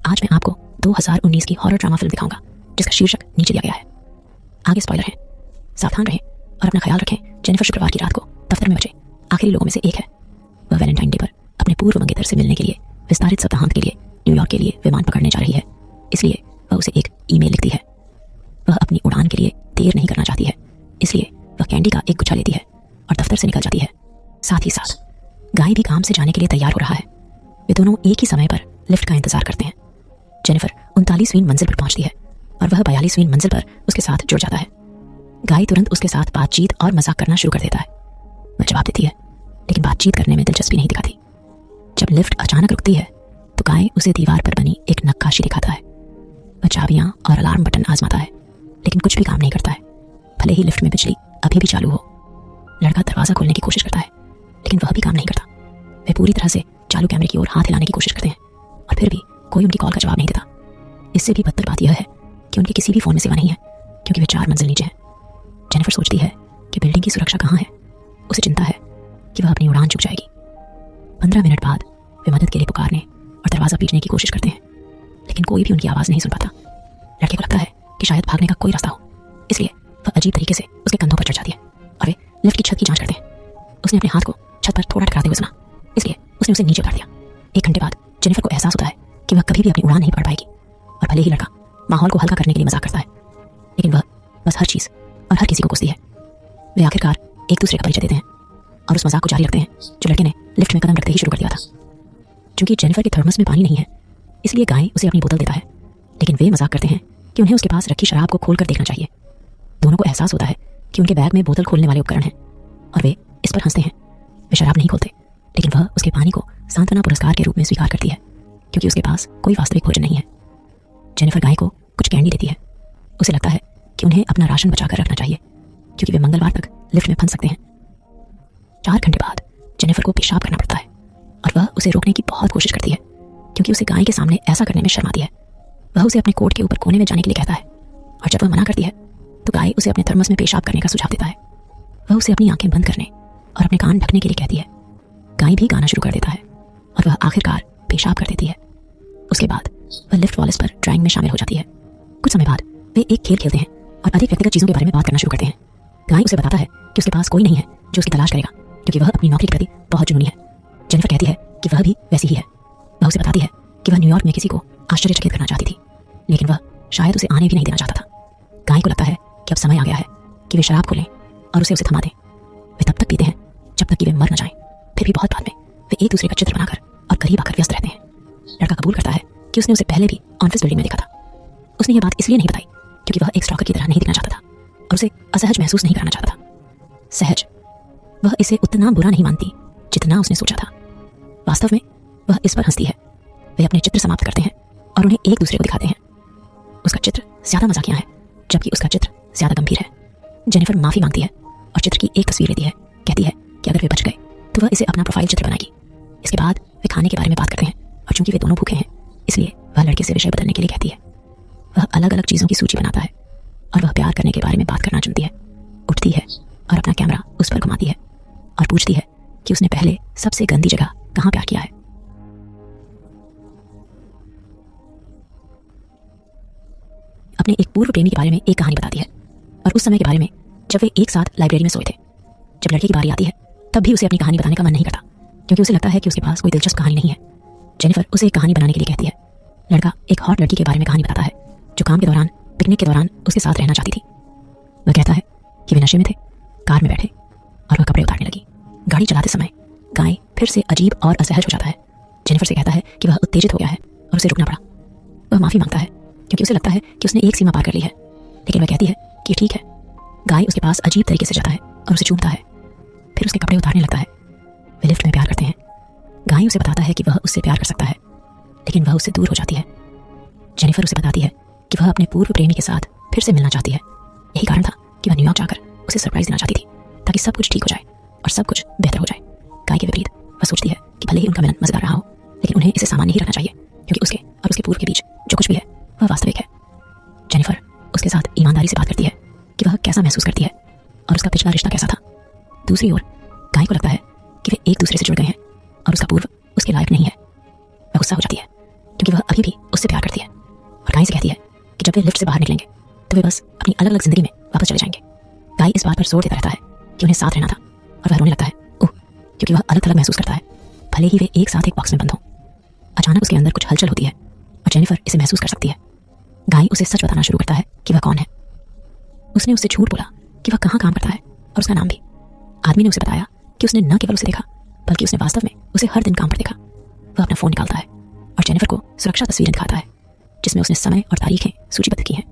आज मैं आपको 2019 की हॉरर ड्रामा फिल्म दिखाऊंगा जिसका शीर्षक नीचे दिया गया है। आगे स्पॉइलर है, सावधान रहें और अपना ख्याल रखें। जेनिफर शुक्रवार की रात को दफ्तर में बचे आखिरी लोगों में से एक है। वह वैलेंटाइन डे पर अपने पूर्व मंगेतर से मिलने के लिए विस्तारित सप्ताहांत के लिए न्यूयॉर्क के लिए विमान पकड़ने जा रही है। इसलिए वह उसे एक ईमेल लिखती है। वह अपनी उड़ान के लिए देर नहीं करना चाहती है, इसलिए वह कैंडी का एक गुच्छा लेती है और दफ्तर से निकल जाती है। साथ ही साथ गाय भी काम से जाने के लिए तैयार हो रहा है। वे दोनों एक ही समय पर लिफ्ट का इंतजार करते हैं। जेनिफर 39वीं मंजिल पर पहुंचती है और वह 42वीं मंजिल पर उसके साथ जुड़ जाता है। गाय तुरंत उसके साथ बातचीत और मजाक करना शुरू कर देता है। वह जवाब देती है, लेकिन बातचीत करने में दिलचस्पी नहीं दिखाती। जब लिफ्ट अचानक रुकती है तो गाय उसे दीवार पर बनी एक नक्काशी दिखाता है। वह चाबियां और अलार्म बटन आजमाता है, लेकिन कुछ भी काम नहीं करता है, भले ही लिफ्ट में बिजली अभी भी चालू हो। लड़का दरवाजा खोलने की कोशिश करता है, लेकिन वह भी काम नहीं करता। वे पूरी तरह से चालू कैमरे की ओर हाथ हिलाने की कोशिश करते हैं और फिर भी कोई उनकी कॉल का जवाब नहीं देता। इससे भी बदतर बात यह है कि उनके किसी भी फोन में सेवा नहीं है, क्योंकि वे 4 मंजिल नीचे हैं। जेनिफर सोचती है कि बिल्डिंग की सुरक्षा कहाँ है। उसे चिंता है कि वह अपनी उड़ान चूक जाएगी। 15 मिनट बाद वे मदद के लिए पुकारने और दरवाजा पीटने की कोशिश करते हैं, लेकिन कोई भी उनकी आवाज़ नहीं सुन पाता। लड़के को लगता है कि शायद भागने का कोई रास्ता हो, इसलिए वह अजीब तरीके से उसके कंधों पर चढ़ जाती है और वे लिफ्ट की छत की जांच करते हैं। उसने अपने हाथ को छत पर थोड़ा टकराते हुए सुना, इसलिए उसने उसे नीचे उतार दिया। 1 घंटे बाद जेनिफर को एहसास होता है कि वह कभी भी अपनी उड़ान नहीं पकड़ पाएगी। और भले ही लड़का माहौल को हल्का करने के लिए मजाक करता है, लेकिन वह बस हर चीज़ और हर किसी को कोसती है। वे आखिरकार एक दूसरे का परिचय देते हैं और उस मजाक को जारी रखते हैं जो लड़के ने लिफ्ट में कदम रखते ही शुरू कर दिया था। क्योंकि जेनिफर के थर्मस में पानी नहीं है, इसलिए गाय उसे अपनी बोतल देता है, लेकिन वे मजाक करते हैं कि उन्हें उसके पास रखी शराब को खोलकर देखना चाहिए। दोनों को एहसास होता है कि उनके बैग में बोतल खोलने वाले उपकरण हैं और वे इस पर हंसते हैं। वे शराब नहीं खोलते, लेकिन वह उसके पानी को सांत्वना पुरस्कार के रूप में स्वीकार करती है, क्योंकि उसके पास कोई वास्तविक भोजन नहीं है। जेनिफर गाय को कुछ कैंडी देती है। उसे लगता है कि उन्हें अपना राशन बचाकर रखना चाहिए, क्योंकि वे मंगलवार तक लिफ्ट में फंस सकते हैं। 4 घंटे बाद जेनिफर को पेशाब करना पड़ता है और वह उसे रोकने की बहुत कोशिश करती है, क्योंकि उसे गाय के सामने ऐसा करने में शर्म आती है। वह उसे अपने कोट के ऊपर कोने में जाने के लिए कहता है और जब वह मना करती है तो गाय उसे अपने थर्मस में पेशाब करने का सुझाव देता है। वह उसे अपनी आंखें बंद करने और अपने कान ढकने के लिए कहती है। गाय भी गाना शुरू कर देता है और वह आखिरकार पेशाब कर देती है। उसके बाद वह लिफ्ट वॉल्स पर ड्राइंग में शामिल हो जाती है। कुछ समय बाद वे एक खेल खेलते हैं और अधिक व्यक्तिगत चीज़ों के बारे में बात करना शुरू करते हैं। गाय उसे बताता है कि उसके पास कोई नहीं है जो उसकी तलाश करेगा, क्योंकि वह अपनी नौकरी के प्रति बहुत जुनूनी है। जेनिफर कहती है कि वह भी वैसी ही है। वह उसे बताती है कि वह न्यूयॉर्क में किसी को आश्चर्यचकित करना चाहती थी, लेकिन वह शायद उसे आने भी नहीं देना चाहता था। गाय को लगता है कि अब समय आ गया है कि वे शराब खोलें और उसे थमा दें। वे तब तक पीते हैं जब तक कि वे मर न जाएं। फिर भी बहुत बाद में वे एक दूसरे का चित्र बनाकर और करीब आकर व्यस्त रहते हैं। लड़का कबूल करता है कि उसने उसे पहले भी ऑफिस बिल्डिंग में देखा था। उसने यह बात इसलिए नहीं बताई क्योंकि वह एक स्टॉकर की तरह नहीं दिखना चाहता था और उसे असहज महसूस नहीं कराना चाहता था। सहज, वह इसे उतना बुरा नहीं मानती जितना उसने सोचा था। वास्तव में वह इस पर हंसती है। वे अपने चित्र समाप्त करते हैं और उन्हें एक दूसरे को दिखाते हैं। उसका चित्र ज्यादा मजाकिया है, जबकि उसका चित्र ज्यादा गंभीर है। जेनिफर माफी मांगती है और चित्र की एक तस्वीर लेती है। कहती है कि अगर वे बच गए तो वह इसे अपना प्रोफाइल चित्र बनाएगी। इसके बाद वे खाने के बारे में बात करते हैं और चूंकि वे दोनों भूखे हैं, इसलिए वह लड़के से विषय बदलने के लिए कहती है। वह अलग अलग चीज़ों की सूची बनाता है और वह प्यार करने के बारे में बात करना चुनती है। उठती है और अपना कैमरा उस पर घुमाती है और पूछती है कि उसने पहले सबसे गंदी जगह कहाँ प्यार किया है। अपने एक पूर्व प्रेमी के बारे में एक कहानी बताती है और उस समय के बारे में जब वे एक साथ लाइब्रेरी में सोए थे। जब लड़के की बारी आती है तब भी उसे अपनी कहानी बताने का मन नहीं करता, क्योंकि उसे लगता है कि उसके पास कोई दिलचस्प कहानी नहीं है। जेनिफर उसे एक कहानी बनाने के लिए कहती है। लड़का एक हॉट लड़की के बारे में कहानी बताता है जो काम के दौरान, पिकनिक के दौरान उसके साथ रहना चाहती थी। वह कहता है कि वे नशे में थे, कार में बैठे और वह कपड़े उतारने लगी। गाड़ी चलाते समय गाय फिर से अजीब और असहज हो जाता है। जेनिफर से कहता है कि वह उत्तेजित हो गया है और उसे रुकना पड़ा। वह माफी मांगता है क्योंकि उसे लगता है कि उसने एक सीमा पार कर ली है, लेकिन वह कहती है कि ठीक है। गाय उसके पास अजीब तरीके से जाता है और उसे चूमता है, फिर उसके कपड़े उतारने लगता है। वे लिफ्ट में प्यार करते हैं। गाय उसे बताता है कि वह उससे प्यार कर सकता है, लेकिन वह उससे दूर हो जाती है। जेनिफर उसे बताती है कि वह अपने पूर्व प्रेमी के साथ फिर से मिलना चाहती है। यही कारण था कि वह न्यूयॉर्क जाकर उसे सरप्राइज देना चाहती थी, ताकि सब कुछ ठीक हो जाए और सब कुछ बेहतर हो जाए। गाय के विपरीत वह सोचती है कि भले ही उनका मिलन मजेदार रहा हो, लेकिन उन्हें इसे सामान्य ही रखना चाहिए, क्योंकि उसके और उसके पूर्व के बीच जो कुछ भी है वह वास्तविक है। जेनिफर उसके साथ ईमानदारी से बात करती है कि वह कैसा महसूस करती है और उसका पिछला रिश्ता कैसा था। दूसरी ओर गाय को लगता है कि वे एक दूसरे से जुड़ गए हैं और उसका पूर्व उसके लायक नहीं है। वह गुस्सा हो जाती है क्योंकि वह अभी भी उससे प्यार करती है और गाय से कहती है कि जब वे लिफ्ट से बाहर निकलेंगे तो वे बस अपनी अलग अलग जिंदगी में वापस चले जाएंगे। गाय इस बात पर जोर देता रहता है कि उन्हें साथ रहना था और वह रोने लगता है क्योंकि वह अलग थलग महसूस करता है, भले ही वे एक साथ एक बॉक्स में बंद हों। अचानक उसके अंदर कुछ हलचल होती है और जेनिफर इसे महसूस कर सकती है। गाय उसे सच बताना शुरू करता है कि वह कौन है। उसने उससे झूठ बोला कि वह कहाँ काम करता है और उसका नाम भी। आदमी ने उसे बताया कि उसने न केवल उसे देखा बल्कि उसने वास्तव में उसे हर दिन काम पर देखा। वह अपना फोन निकालता है और जेनिफर को सुरक्षा तस्वीरें दिखाता है जिसमें उसने समय और तारीखें सूचीबद्ध की हैं।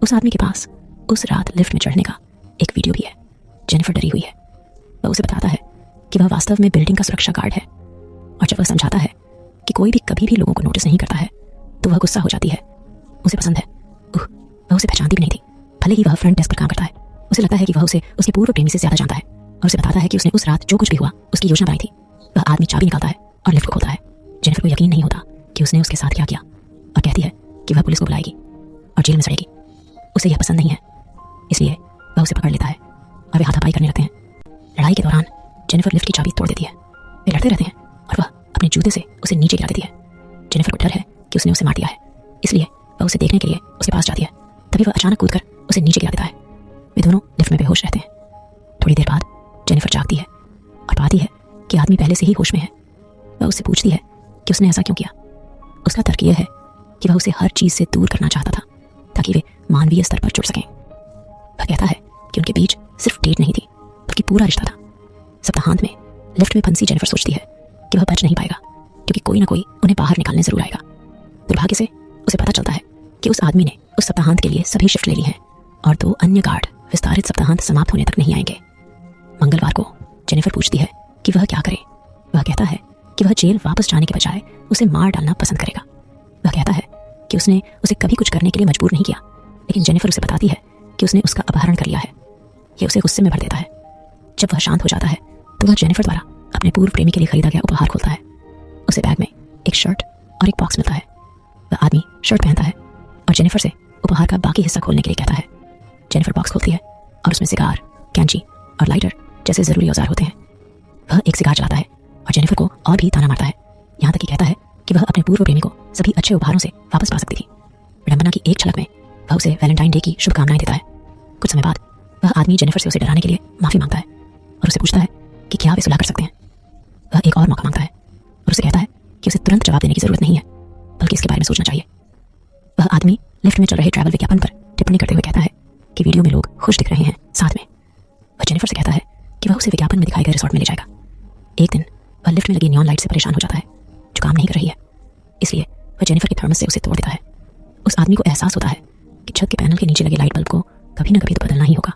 उस आदमी के पास उस रात लिफ्ट में चढ़ने का एक वीडियो भी है। जेनिफर डरी हुई है। वह उसे बताता है कि वह वास्तव में बिल्डिंग का सुरक्षा गार्ड है और जब वह समझाता है कि कोई भी कभी भी लोगों को नोटिस नहीं करता है तो वह गुस्सा हो जाती है। उसे पसंद है। वह उसे पहचानती भी नहीं थी, भले ही वह फ्रंट डेस्क पर काम करता है। उसे लगता है कि वह उसे उसके पूर्व प्रेमी से ज्यादा जानता है और उसे बताता है कि उसने उस रात जो कुछ भी हुआ उसकी योजना बनाई थी। वह आदमी चाबी निकालता है और लिफ्ट को खोलता है। जेनिफर को यकीन नहीं होता कि उसने उसके साथ क्या किया और कहती है कि वह पुलिस को बुलाएगी और जेल में सड़ेगी। उसे यह पसंद नहीं है, इसलिए वह उसे पकड़ लेता है और वे हाथापाई करने लगते हैं। लड़ाई के दौरान जेनिफर लिफ्ट की चाबी तोड़ देती है। वे लड़ते रहते हैं और वह अपने जूते से उसे नीचे गिरा देती है। जेनिफर को डर है कि उसने उसे मार दिया है, इसलिए वह उसे देखने के लिए उसके पास जाती है। तभी वह अचानक कूदकर उसे नीचे गिरा देता है। वे दोनों लिफ्ट में बेहोश रहते हैं। थोड़ी देर बाद जेनिफर जागती है और पाती है कि आदमी पहले से ही होश में है। वह उससे पूछती है कि उसने ऐसा क्यों किया। उसका तर्क यह है कि वह उसे हर चीज से दूर करना चाहता था ताकि वे मानवीय स्तर पर जुड़ सकें। वह कहता है कि उनके बीच सिर्फ डेट नहीं थी बल्कि पूरा रिश्ता था। सप्ताहांत में लिफ्ट में फंसी जेनिफर सोचती है कि वह बच नहीं पाएगा क्योंकि कोई ना कोई उन्हें बाहर निकालने जरूर आएगा। दुर्भाग्य से उसे पता चलता है कि उस आदमी ने उस सप्ताहांत के लिए सभी शिफ्ट ले ली हैं और 2 अन्य गार्ड विस्तारित सप्ताहांत समाप्त होने तक नहीं आएंगे। मंगलवार को जेनिफर पूछती है कि वह क्या करे। वह कहता है कि वह जेल वापस जाने के बजाय उसे मार डालना पसंद करेगा। वह कहता है कि उसने उसे कभी कुछ करने के लिए मजबूर नहीं किया, लेकिन जेनिफर उसे बताती है कि उसने उसका अपहरण कर लिया है। यह उसे गुस्से में भर देता है। जब वह शांत हो जाता है तो वह जेनिफर द्वारा अपने पूर्व प्रेमी के लिए खरीदा गया उपहार खोलता है। उसे बैग में एक शर्ट और एक बॉक्स मिलता है। वह आदमी शर्ट पहनता है और जेनिफर से उपहार का बाकी हिस्सा खोलने के लिए कहता है। जेनिफर बॉक्स खोलती है और उसमें सिगार, कैंची और लाइटर जैसे जरूरी औजार होते हैं। वह एक सिगार जलाता है और जेनिफर को और भी ताना मारता है, यहाँ तक कि कहता है कि वह अपने पूर्व प्रेमी को सभी अच्छे उपहारों से वापस पा सकती थी। विडंबना की एक झलक में वह उसे वैलेंटाइन डे की शुभकामनाएं देता है। कुछ समय बाद वह आदमी जेनिफर से उसे डराने के लिए माफी मांगता है और उसे पूछता है कि क्या वे सुलह कर सकते हैं। वह एक और मौका मांगता है और उसे कहता है कि उसे तुरंत जवाब देने की जरूरत नहीं है बल्कि इसके बारे में सोचना चाहिए। वह आदमी लिफ्ट में चल रहे ट्रैवल विज्ञापन पर टिप्पणी करते हुए कहता है कि वीडियो में लोग खुश दिख रहे हैं साथ में। वह जेनिफर से कहता है कि वह उसे विज्ञापन में दिखाए गए रिसोर्ट में ले जाएगा। एक दिन वह लिफ्ट में लगी नियॉन लाइट से परेशान हो जाता है जो काम नहीं कर रही है, इसलिए वह जेनिफर के थर्मस से उसे तोड़ देता है। उस आदमी को एहसास होता है कि छत के पैनल के नीचे लगे लाइट बल्ब को कभी न कभी तो बदलना ही होगा।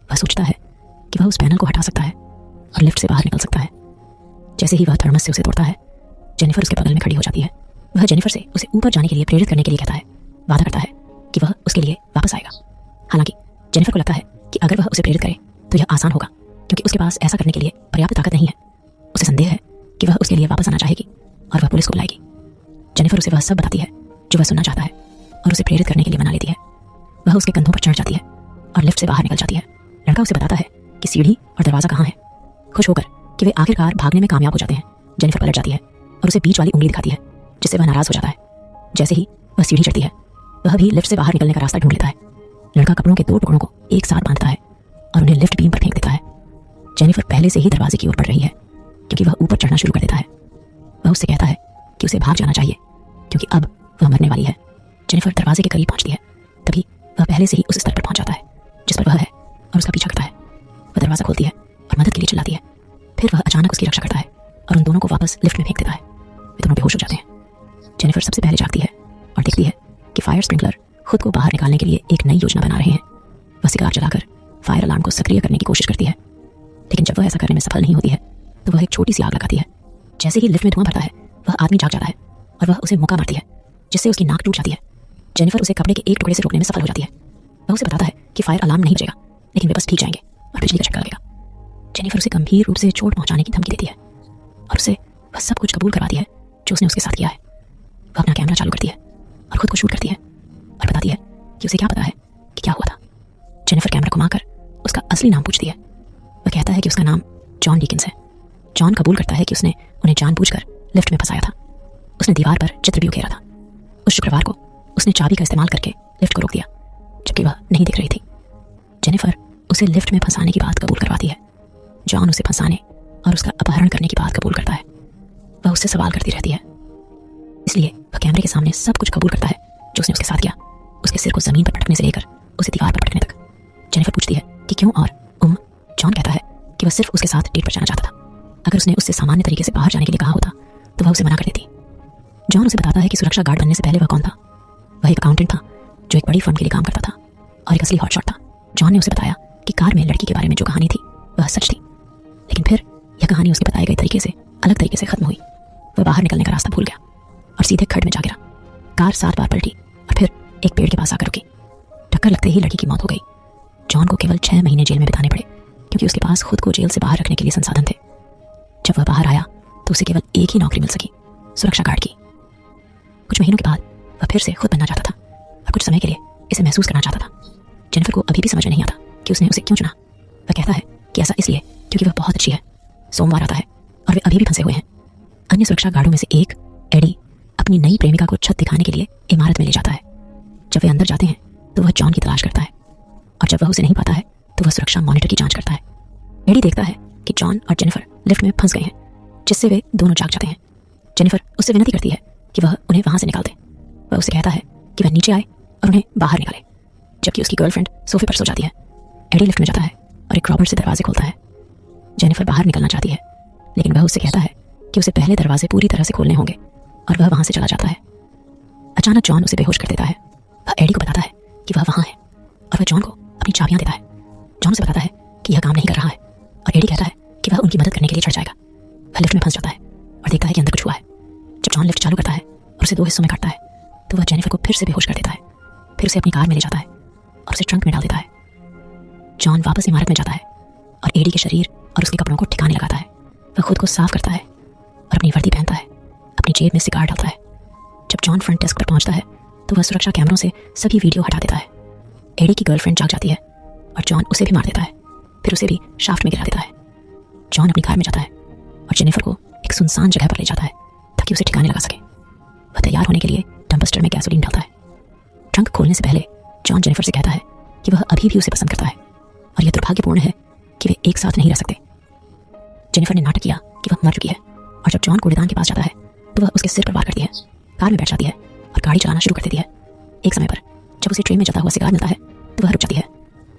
वह सोचता है कि वह उस पैनल को हटा सकता है और लिफ्ट से बाहर निकल सकता है। जैसे ही वह थर्मस से उसे तोड़ता है, जेनिफर उसके बगल में खड़ी हो जाती है। वह जेनिफर से उसे ऊपर जाने के लिए प्रेरित करने के लिए कहता है, वादा करता है कि वह उसके लिए वापस आएगा। हालांकि जेनिफर को लगता है कि अगर वह उसे प्रेरित करे तो यह आसान होगा क्योंकि उसके पास ऐसा करने के लिए पर्याप्त ताकत नहीं है। उसे संदेह है कि वह उसके लिए वापस आना चाहेगी और वह पुलिस को बुलाएगी। जेनिफर उसे वह सब बताती है जो वह सुनना चाहता है और उसे प्रेरित करने के लिए मना लेती है। वह उसके कंधों पर चढ़ जाती है और लिफ्ट से बाहर निकल जाती है। लड़का उसे बताता है कि सीढ़ी और दरवाजा कहाँ है। खुश होकर कि वे आखिरकार भागने में कामयाब हो जाते हैं, जेनिफर पलट जाती है और उसे बीच वाली उंगली दिखाती है जिससे वह नाराज हो जाता है। जैसे ही वह सीढ़ी चढ़ती है, वह भी लिफ्ट से बाहर निकलने का रास्ता ढूंढ लेता है। लड़का कपड़ों के 2 टुकड़ों को एक साथ बांधता है और उन्हें लिफ्ट बीम पर फेंक देता है। जेनिफर पहले से ही दरवाजे की ओर बढ़ रही है क्योंकि वह ऊपर चढ़ना शुरू कर देता है। वह उससे कहता है कि उसे भाग जाना चाहिए क्योंकि अब वह मरने वाली है। जेनिफर दरवाजे के करीब पहुंचती है, तभी वह पहले से ही उस स्तर पर पहुंच जाता है जिस पर वह है और उसका पीछा करता है। वह दरवाजा खोलती है और मदद के लिए चिल्लाती है। फिर वह अचानक उसकी रक्षा करता है और उन दोनों को वापस लिफ्ट में फेंक देता है। वे दोनों बेहोश हो जाते हैं। जेनिफर सबसे पहले जागती है और देखती है कि फायर स्प्रिंकलर खुद को बाहर निकालने के लिए एक नई योजना बना रहे हैं। वह सिगार जलाकर फायर अलार्म को सक्रिय करने की कोशिश करती है, लेकिन जब वह ऐसा करने में सफल नहीं होती है तो वह एक छोटी सी आग लगाती है। जैसे ही लिफ्ट में धुआं भरता है, वह आदमी जाग जाता है और वह उसे मुक्का मारती है जिससे उसकी नाक टूट जाती है। जेनिफर उसे कपड़े के एक टुकड़े से रोकने में सफल हो जाती है। वह उसे बताता है कि फायर अलार्म नहीं बजेगा, लेकिन वे बस भीग जाएंगे और बिजली का झटका लगेगा। जेनिफर उसे गंभीर रूप से चोट पहुंचाने की धमकी देती है और उसे वह सब कुछ कबूल करवाती है जो उसने उसके साथ किया है। वह अपना कैमरा चालू करती है और खुद को शूट करती है और बताती है कि उसे क्या पता है कि क्या हुआ था। जेनिफर कैमरा घुमाकर उसका असली नाम पूछती है। वह कहता है कि उसका नाम जॉन डीकिंस है। जॉन कबूल करता है कि उसने उन्हें जानबूझकर लिफ्ट में फंसाया था। उसने दीवार पर चित्र भी उकेरा था उस शुक्रवार को उसने चाबी का इस्तेमाल करके लिफ्ट को रोक दिया, जबकि वह नहीं दिख रही थी। जेनिफर उसे लिफ्ट में फंसाने की बात कबूल करवाती है। जॉन उसे फंसाने और उसका अपहरण करने की बात कबूल करता है। वह उससे सवाल करती रहती है, इसलिए वह कैमरे के सामने सब कुछ कबूल करता है जो उसने उसके साथ किया, उसके सिर को जमीन पर पटकने से लेकर उसे दीवार पर पटकने तक। जेनिफर पूछती है कि क्यों, और जॉन कहता है कि वह सिर्फ उसके साथ डेट पर जाना चाहता था। अगर उसने उससे सामान्य तरीके से बाहर जाने के लिए कहा होता तो वह उसे मना कर देती। जॉन उसे बताता है कि सुरक्षा गार्ड बनने से पहले वह कौन था। वह एक अकाउंटेंट था जो एक बड़ी फर्म के लिए काम करता था और एक असली हॉटशॉट था। जॉन ने उसे बताया कि कार में लड़की के बारे में जो कहानी थी वह सच थी, लेकिन फिर यह कहानी उसके बताए गए तरीके से अलग तरीके से खत्म हुई। वह बाहर निकलने का रास्ता भूल गया और सीधे खड्ड में जा गिरा। कार 7 बार पलटी और फिर एक पेड़ के पास आकर रुकी। टक्कर लगते ही लड़की की मौत हो गई। जॉन को केवल 6 महीने जेल में बिताने पड़े क्योंकि उसके पास खुद को जेल से बाहर रखने के लिए संसाधन थे। जब वह बाहर आया तो उसे केवल एक ही नौकरी मिल सकी, सुरक्षा गार्ड की। कुछ महीनों के बाद वह फिर से खुद बनना चाहता था और कुछ समय के लिए इसे महसूस करना चाहता था। जेनिफर को अभी भी समझ में नहीं आता कि उसने उसे क्यों चुना। वह कहता है कि ऐसा इसलिए क्योंकि वह बहुत अच्छी है। सोमवार आता है और वे अभी भी फंसे हुए हैं। अन्य सुरक्षा गार्डों में से एक, एडी, अपनी नई प्रेमिका को छत दिखाने के लिए इमारत में ले जाता है। जब वे अंदर जाते हैं तो वह जॉन की तलाश करता है और जब वह उसे नहीं पाता है तो वह सुरक्षा मॉनिटर की जांच करता है। एडी देखता है कि जॉन और जेनिफर लिफ्ट में फंस गए हैं, जिससे वे दोनों जाग जाते हैं। जेनिफर उससे विनती करती है कि वह उन्हें वहां से निकाल दे। वह उसे कहता है कि वह नीचे आए और उन्हें बाहर निकाले, जबकि उसकी गर्लफ्रेंड सोफे पर सो जाती है। एडी लिफ्ट में जाता है और एक रॉबर्ट से दरवाजे खोलता है। जेनिफर बाहर निकलना चाहती है, लेकिन वह उससे कहता है कि उसे पहले दरवाजे पूरी तरह से खोलने होंगे और वह वहां से चला जाता है। अचानक जॉन उसे बेहोश कर देता है। वह एडी को बताता है कि वह वहां है और वह जॉन को अपनी चाबियां देता है। जॉन उसे बताता है कि यह काम नहीं कर रहा है और एडी कहता है कि वह उनकी मदद करने के लिए चढ़ जाएगा। वह लिफ्ट में फंस जाता है और देखता है कि अंदर कुछ हुआ है। जब जॉन लिफ्ट चालू करता है और उसे 2 हिस्सों में काटता है तो वह जेनिफर को फिर से बेहोश कर देता है। फिर उसे अपनी कार में ले जाता है और उसे ट्रंक में डाल देता है। जॉन वापस इमारत में जाता है और एडी के शरीर और उसके कपड़ों को ठिकाने लगाता है। वह खुद को साफ करता है और अपनी वर्दी पहनता है, अपनी जेब में सिगार डालता है। जब जॉन फ्रंट डेस्क पर पहुंचता है तो वह सुरक्षा कैमरों से सभी वीडियो हटा देता है। एडी की गर्लफ्रेंड जाग जाती है और जॉन उसे भी मार देता है, फिर उसे भी शाफ्ट में गिरा देता है। जॉन अपनी कार में जाता है और जेनिफर को एक सुनसान जगह पर ले जाता है ताकि उसे ठिकाने लगा सके। वह तैयार होने के लिए डंपस्टर में गैसोलीन डालता है। ट्रंक खोलने से पहले जॉन जेनिफर से कहता है कि वह अभी भी उसे पसंद करता है और यह दुर्भाग्यपूर्ण है कि वे एक साथ नहीं रह सकते। जेनिफर ने नाटक किया कि वह मर चुकी है और जब जॉन कूड़ेदान के पास जाता है तो वह उसके सिर पर वार करती है, कार में बैठ जाती है और गाड़ी चलाना शुरू कर देती है। एक समय पर जब उसे ट्रेन में जलता हुआ सिगार मिलता है तो वह रुक जाती है।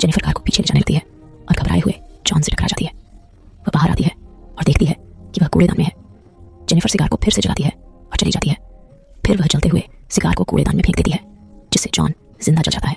जेनिफर कार को पीछे ले जाने लगती है और घबराए हुए जॉन से टकरा जाती है। वह बाहर आती है और देखती है कि वह कूड़ेदान में है। जेनिफर सिगार को फिर से जलाती है और चली जाती है। फिर वह जलते हुए सिगार को कूड़ेदान में फेंक देती है, जिससे जॉन जिंदा जल जाता है।